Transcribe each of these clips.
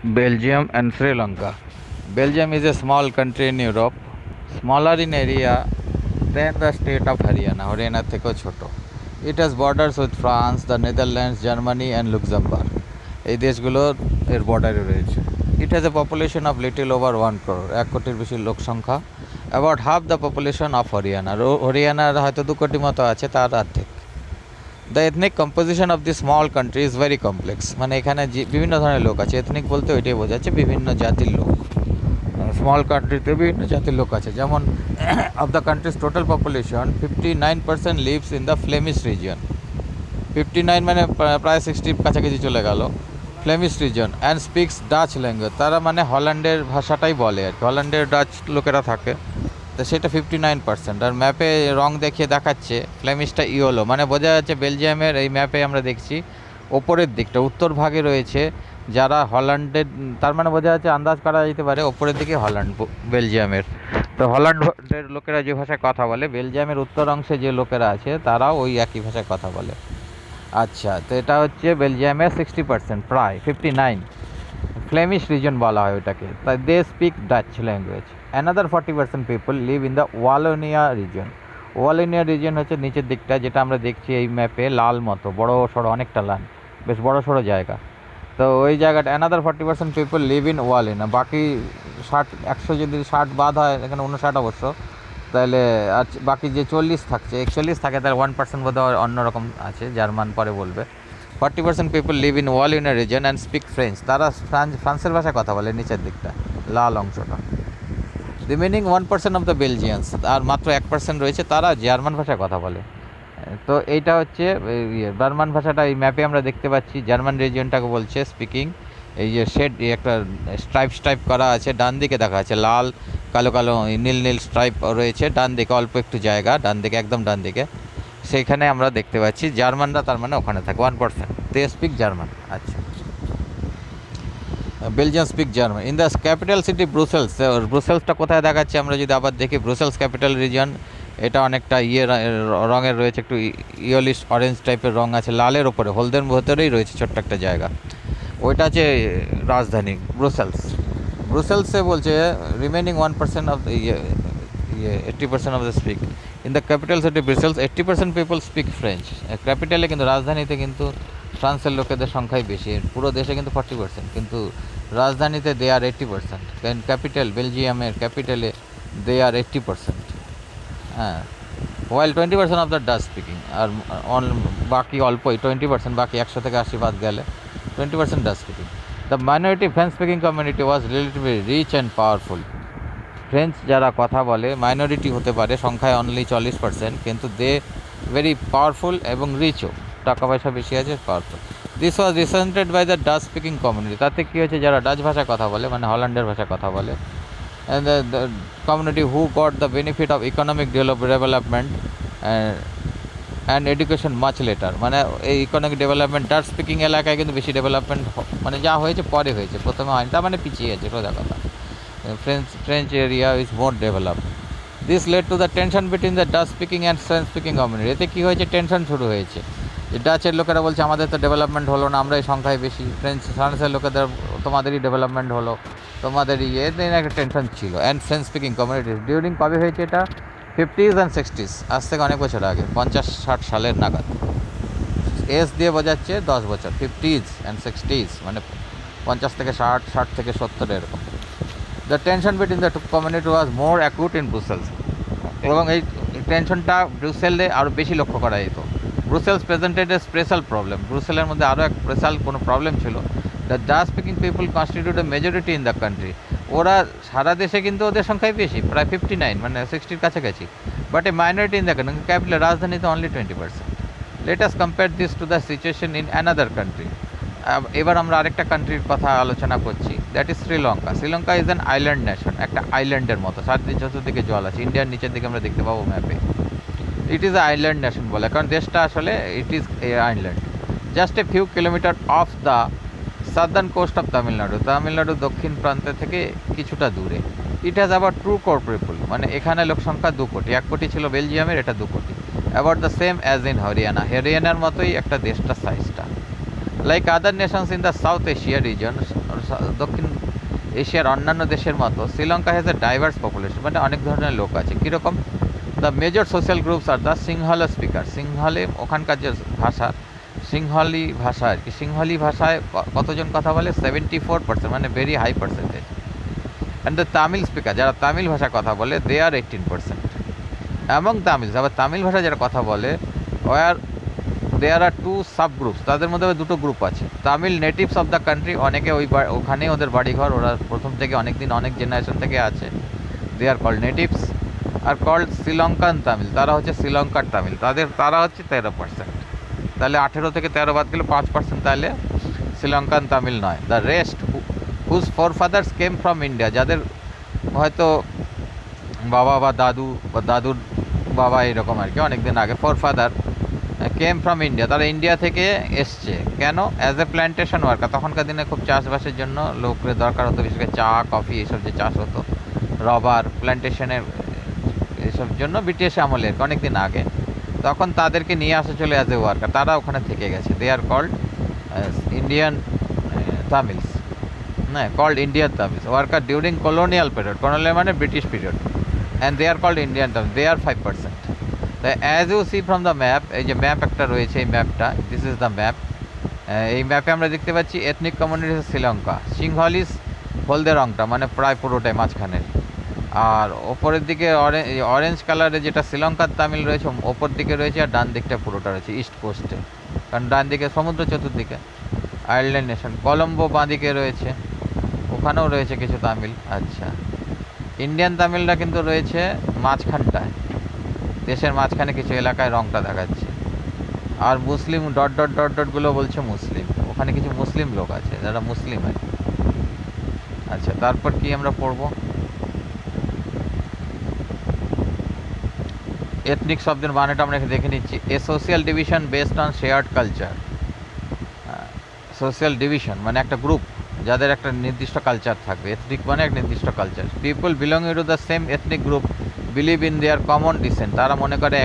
Belgium and Sri Lanka. Belgium is a small country in Europe, smaller in area than the state of Haryana. Haryana থেকেও ছোট। It has borders with France, the Netherlands, Germany and Luxembourg. এই দেশগুলো এর বর্ডারে রয়েছে। It has a population of little over 1 crore, 1 কোটির বেশি লোক সংখ্যা। About half the population of Haryana. হরিয়ানার হয়তো 2 কোটি মতো আছে, তার অর্ধেক। The ethnic composition of the small country is very complex. মানে এখানে বিভিন্ন ধরনের লোক আছে। এথনিক বলতে ওইটাই বোঝাচ্ছে বিভিন্ন জাতির লোক। স্মল কান্ট্রিতে বিভিন্ন জাতির লোক আছে, যেমন of the countries total population 59% lives in the Flemish region. 59 মানে প্রায় 60 কাছাকাছি চলে গেল। Flemish reason and speaks Dutch language. তারা মানে হল্যান্ডের ভাষাটাই বলে আর কি, হল্যান্ডের ডাচ লোকেরা থাকে, তো সেটা 59%। আর ম্যাপে রং দেখিয়ে দেখাচ্ছে ফ্লেমিশটা ইয়েলো, মানে বোঝা যাচ্ছে বেলজিয়ামের এই ম্যাপে আমরা দেখছি ওপরের দিকটা উত্তর ভাগে রয়েছে যারা হল্যান্ডের, তার মানে বোঝা যাচ্ছে আন্দাজ করা যেতে পারে ওপরের দিকে হল্যান্ড বেলজিয়ামের। তো হল্যান্ডের লোকেরা যে ভাষায় কথা বলে, বেলজিয়ামের উত্তর অংশে যে লোকেরা আছে তারাও ওই একই ভাষায় কথা বলে। আচ্ছা, তো এটা হচ্ছে বেলজিয়ামের 60%, প্রায় 59। ফ্লেমিশ রিজন বলা হয় ওটাকে, তাই they speak Dutch language. Another 40% people live in the Wallonia region. Wallonia region হচ্ছে নিচের দিকটা, যেটা আমরা দেখছি এই ম্যাপে লাল মতো বড় সড়ো, অনেকটা লাল, বেশ বড় সড়ো জায়গা। তো ওই জায়গাটা অ্যানাদার 40% পিপল লিভ ইন ওয়ালোনিয়া। বাকি 100 যদি 60 বাদ হয়, এখানে 59 অবশ্য, তাহলে আর বাকি যে 40 থাকছে, 41 থাকে, তাহলে 1% বোধহয় অন্যরকম আছে, জার্মান পরে বলবে। 40% people live in Wallonia region and speak French. তারা ফ্রান্সের ভাষায় কথা বলে, নিচের দিকটা লাল অংশটা। রিমেনিং 1% অফ দ্য বেলজিয়ান্স, আর মাত্র 1% রয়েছে তারা জার্মান ভাষায় কথা বলে। তো এইটা হচ্ছে জার্মান ভাষাটা এই ম্যাপে আমরা দেখতে পাচ্ছি, জার্মান রিজিয়নটাকে বলছে স্পিকিং। এই যে শেড একটা স্ট্রাইপ করা আছে, ডান দিকে দেখা যাচ্ছে লাল কালো কালো নীল নীল স্ট্রাইপ রয়েছে, ডান দিকে অল্প একটু জায়গা, ডান দিকে একদম ডান দিকে, সেইখানে আমরা দেখতে পাচ্ছি জার্মানরা, তার মানে ওখানে থাকে 1%, দে স্পিক জার্মান। আচ্ছা, Belgium speak German. In the capital city Brussels. ব্রুসেলসটা কোথায় দেখাচ্ছে আমরা যদি আবার দেখি, ব্রুসেলস ক্যাপিটাল রিজন, এটা অনেকটা রঙের রয়েছে, একটু ইয়েলিশ অরেঞ্জ টাইপের রঙ আছে লালের ওপরে, হলদের ভেতরেই রয়েছে ছোট্ট একটা জায়গা, ওইটা হচ্ছে রাজধানী ব্রুসেলস। ব্রুসেলসে বলছে remaining 1% of the 80% of the speak. In the capital city Brussels 80% people speak French. ক্যাপিটালে কিন্তু রাজধানীতে কিন্তু ফ্রান্সের লোকেদের সংখ্যাই বেশি, পুরো দেশে কিন্তু 40%, কিন্তু রাজধানীতে দে আর 80%। ক্যাপিটাল বেলজিয়ামের ক্যাপিটালে দে আর 80%। হ্যাঁ, ওয়াইল 20% অফ দ্য ডাচ স্পিকিং। আর বাকি অল্পই 20%, বাকি 100 থেকে 80 বাদ গেলে 20% Dutch speaking. The minority French speaking community was relatively rich and powerful. French যারা কথা বলে মাইনরিটি হতে পারে, সংখ্যায় অনলি 40%, কিন্তু দে ভেরি পাওয়ারফুল এবং রিচও, টাকা পয়সা বেশি আছে, powerful. This was resented by the Dutch speaking community. তাতে কী হয়েছে, যারা ডাচ ভাষায় কথা বলে, মানে হল্যান্ডের ভাষায় কথা বলে, and the community who got the benefit of economic development and education much later। মানে এই ইকোনমিক ডেভেলপমেন্ট ডাচ স্পিকিং এলাকায় কিন্তু বেশি ডেভেলপমেন্ট, মানে যা হয়েছে পরে হয়েছে, প্রথমে হয়নি, তার মানে পিছিয়ে আছে, সোজা কথা। French area is more developed. This led to the tension between the Dutch speaking and French speaking community. এতে কী হয়েছে, টেনশন শুরু হয়েছে, যে ডাচের লোকেরা বলছে আমাদের তো ডেভেলপমেন্ট হলো না, আমরা এই সংখ্যায় বেশি, ফ্রান্সের লোকেদের তোমাদেরই ডেভেলপমেন্ট হলো, তোমাদের এতে একটা টেনশন ছিল। And French speaking communities during, কবে হয়েছে এটা, 50s অ্যান্ড 60s, আজ থেকে অনেক বছর আগে, 50-60 সালের নাগাদ। এজ দিয়ে বোঝাচ্ছে 10 বছর, 50s অ্যান্ড 60s মানে 50 থেকে 60, 60 থেকে 70 এরকম। The tension between the two community was more acute in Brussels. এবং এই টেনশনটা ব্রুসেলে আরও বেশি লক্ষ্য করা যেত। Brussels presented a special problem. ব্রুসেলের মধ্যে আরও এক স্পেশাল কোনো প্রবলেম ছিল। The Dutch speaking people constitute a majority in the country. ওরা সারা দেশে কিন্তু ওদের সংখ্যাই বেশি, প্রায় 59 মানে 60-র কাছাকাছি, but a minority in the country, capital রাজধানীতে only 20%। Let us compare this to the situation in another country. এবার আমরা আরেকটা কান্ট্রির কথা আলোচনা করছি, that is Sri Lanka. Sri Lanka is an island nation, একটা আইল্যান্ডের মতো, চতুর্দিকে জল আছে, ইন্ডিয়ার নিচের দিকে আমরা দেখতে পাবো ম্যাপে। ইট ইজ আইল্যান্ড নেশন বলে, কারণ দেশটা আসলে it is a island. Just a few kilometre off the southern coast of Tamil Nadu. তামিলনাড়ুর দক্ষিণ প্রান্ত থেকে কিছুটা দূরে। ইট হ্যাজ আবার 2 crore পিপল, মানে এখানে লোক সংখ্যা 2 কোটি। 1 কোটি ছিল বেলজিয়ামের, এটা 2 কোটি। About the same as in Haryana. হরিয়ানার মতোই একটা দেশটার সাইজটা। Like other nations in the South Asia region, দক্ষিণ এশিয়ার অন্যান্য দেশের মতো Sri Lanka has a diverse population, মানে অনেক ধরনের লোক আছে। কীরকম? The major social groups are the Sinhala speaker, সিংহলে ওখানকার যে ভাষা সিংহলি ভাষা আর কি, সিংহলি ভাষায় কতজন কথা বলে? 74%, মানে very high percentage. And the Tamil speaker, যারা তামিল ভাষায় কথা বলে, দে আর 18%। এবং তামিলস, আবার তামিল ভাষায় যারা কথা বলে, ওয়ার দেয়ার আর টু সাব গ্রুপস, তাদের মধ্যে দুটো গ্রুপ আছে। Tamil natives of the country, অনেকে ওখানেই ওদের বাড়িঘর, ওরা প্রথম থেকে অনেক দিন অনেক জেনারেশন থেকে আছে, they are called natives. Are called Sri Lankan Tamil, তারা হচ্ছে শ্রীলঙ্কার তামিল, তারা হচ্ছে 13%। তাহলে 18 থেকে 13 বাদ গেলে 5%, তাহলে শ্রীলঙ্কান তামিল নয়। The rest whose forefathers came from India, যাদের হয়তো বাবা বা দাদুর বাবা এরকম আর কি অনেকদিন আগে, four father came from India, তারা ইন্ডিয়া থেকে এসছে। কেন? অ্যাজ এ প্ল্যান্টেশন ওয়ার্কার, তখনকার দিনে খুব চাষবাসের জন্য লোকের দরকার হতো, বিশেষ করে চা কফি এইসব যে চাষ হতো, রবার প্ল্যান্টেশনের এইসব জন্য ব্রিটিশ আমলের অনেক দিন আগে, তখন তাদেরকে নিয়ে আসা চলে অ্যাজ এ ওয়ার্কার, তারা ওখানে থেকে গেছে। দে আর কল্ড ইন্ডিয়ান তামিলস, না called Indian Tamils worker during colonial period, colonial মানে British period, and they are called Indian Tamil, they are 5%। As you see from the map, এই যে ম্যাপ একটা রয়েছে, এই ম্যাপটা, দিস ইজ দ্য ম্যাপ। এই ম্যাপে আমরা দেখতে পাচ্ছি এথনিক কমিউনিটি শ্রীলঙ্কা, সিংহলিস হলদে রঙটা, মানে প্রায় পুরোটাই মাঝখানের। আর ওপরের দিকে অরেঞ্জ কালারে যেটা শ্রীলঙ্কার তামিল রয়েছে ওপর দিকে রয়েছে, আর ডান দিকটা পুরোটা রয়েছে ইস্ট কোস্টে, কারণ ডান দিকে সমুদ্র, চতুর্দিকে আয়ারল্যান্ড নেশন। কলম্বো বাঁ দিকে রয়েছে, ওখানেও রয়েছে কিছু তামিল। আচ্ছা, ইন্ডিয়ান তামিলরা কিন্তু রয়েছে মাঝখানটায়, দেশের মাঝখানে কিছু এলাকায় রঙটা দেখাচ্ছে। আর মুসলিম ডট ডট ডট ডটগুলো বলছে মুসলিম, ওখানে কিছু মুসলিম লোক আছে যারা মুসলিম আর কি। আচ্ছা, তারপর কি আমরা পড়বো? এথনিক শব্দের মানেটা আমরা দেখে নিচ্ছি। A social division based on shared culture, social division মানে একটা গ্রুপ যাদের একটা নির্দিষ্ট কালচার থাকবে। এথনিক মানে এক নির্দিষ্ট culture. People belonging to the same ethnic group believe in their common descent, তারা মনে করে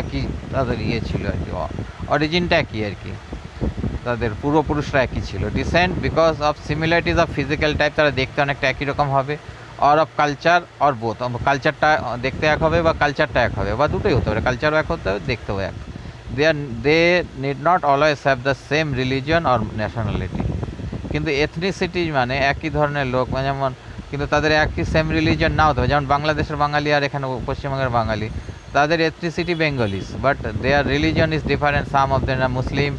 একই তাদের ছিল আর কি, অরিজিনটা একই আর কি, তাদের পূর্বপুরুষরা একই ছিল। Descent because of similarities of physical type, তারা দেখতে অনেকটা একই রকম হবে। Or of culture or both, কালচারটা দেখতে এক হবে বা কালচারটা এক হবে, বা দুটোই হতে পারে, কালচারও এক হতে হবে, দেখতেও এক। They need not always have the same religion or nationality, কিন্তু এথনিসিটি মানে একই ধরনের লোক, মানে যেমন কিন্তু তাদের একই সেম রিলিজিয়ন নাও হতে হবে। যেমন বাংলাদেশের বাঙালি আর এখানে পশ্চিমবঙ্গের বাঙালি, তাদের ethnicity Bengalis, but their religion is different. Some of them are Muslim,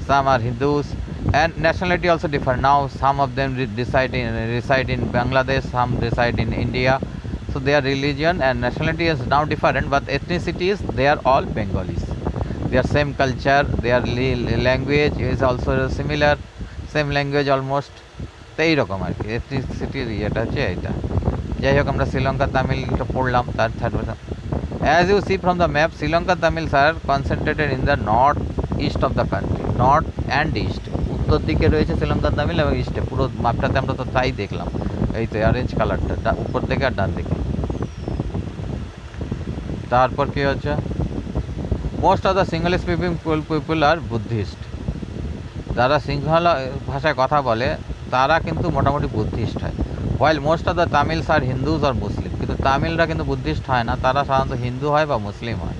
some are Hindus, and nationality also differ. Now some of them reside in Bangladesh, some reside in India, so their religion and nationality is now different, but ethnicity is they are all Bengalis. Their same culture, their language is also similar, same language almost, তো এইরকম আর কি এথনিসিটির ইয়েটা হচ্ছে এইটা। যাই হোক, আমরা শ্রীলঙ্কা তামিলটা পড়লাম, তার third. As you see from the map, Sri Lanka Tamils are concentrated in the north east of the country, north and east, উত্তর দিকে রয়েছে শ্রীলঙ্কার তামিল এবং ইস্টে। পুরো মাপটাতে আমরা তো তাই দেখলাম, এই তো অরেঞ্জ কালারটা উপর দিকে আর ডান দিকে। তারপর কি হচ্ছে? Most of the Sinhala speaking people are Buddhist, যারা সিংহলা ভাষায় কথা বলে তারা কিন্তু মোটামুটি বুদ্ধিস্ট হয়। While most of the Tamils are Hindus আর মুসলিম, কিন্তু তামিলরা কিন্তু বুদ্ধিস্ট হয় না, তারা সাধারণত হিন্দু হয় বা মুসলিম হয়,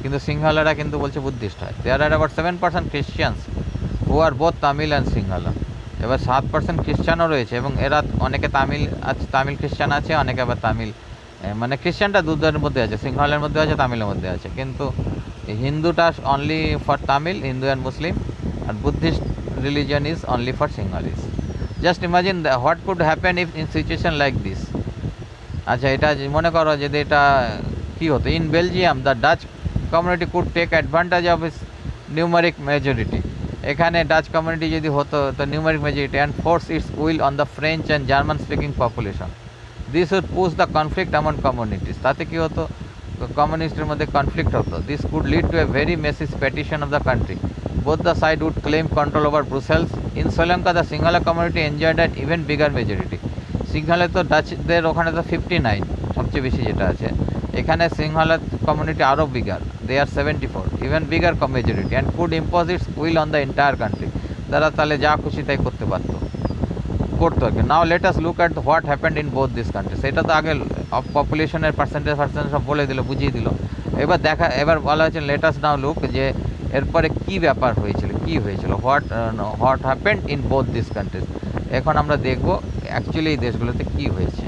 কিন্তু সিংহলারা কিন্তু বলছে বুদ্ধিস্ট হয়। There are about 7% Christians who are both Tamil and Sinhala, এবার 7% খ্রিশ্চানও রয়েছে, এবং এরা অনেকে তামিল খ্রিশ্চান আছে, অনেকে আবার তামিল মানে খ্রিশ্চানটা দুধের মধ্যে আছে, সিংহলের মধ্যে আছে, তামিলের মধ্যে আছে, কিন্তু হিন্দুটা only for Tamil, Hindu and Muslim, আর Buddhist religion is only for Sinhalese. Just imagine what could happen if in situation like this. আচ্ছা, এটা মনে করো যদি এটা কী হতো, in Belgium the Dutch community could take advantage of its numeric majority, এখানে ডাচ কমিউনিটি যদি হতো তো numeric majority, and force its will on the French and German speaking population, this would push the conflict among communities, তাতে কী হতো, কমিউনিস্টের মধ্যে conflict হতো। This could lead to a very messy partition of the country, both the side would claim control over Brussels. In Sri Lanka the Sinhala community enjoyed an even bigger majority, সিংহলে তো ডাচদের ওখানে তো 59 সবচেয়ে বেশি যেটা আছে, এখানে সিংহলা কমিউনিটি আরও bigger, they are 74, even bigger majority, and could impose its will on the entire country, তারা তাহলে যা খুশি তাই করতে পারতো, করতো আর কি। Now let us look at what happened in both this country. সেটা তো আগে পপুলেশনের পার্সেন্টেজ সব বলে দিল, বুঝিয়ে দিল। এবার বলা হয়েছে লেট আস নাও লুক, যে এরপরে কী ব্যাপার হয়েছিল, কী হয়েছিল, what happened in both this countries. এখন আমরা দেখব অ্যাকচুয়ালি এই দেশগুলোতে কী হয়েছে।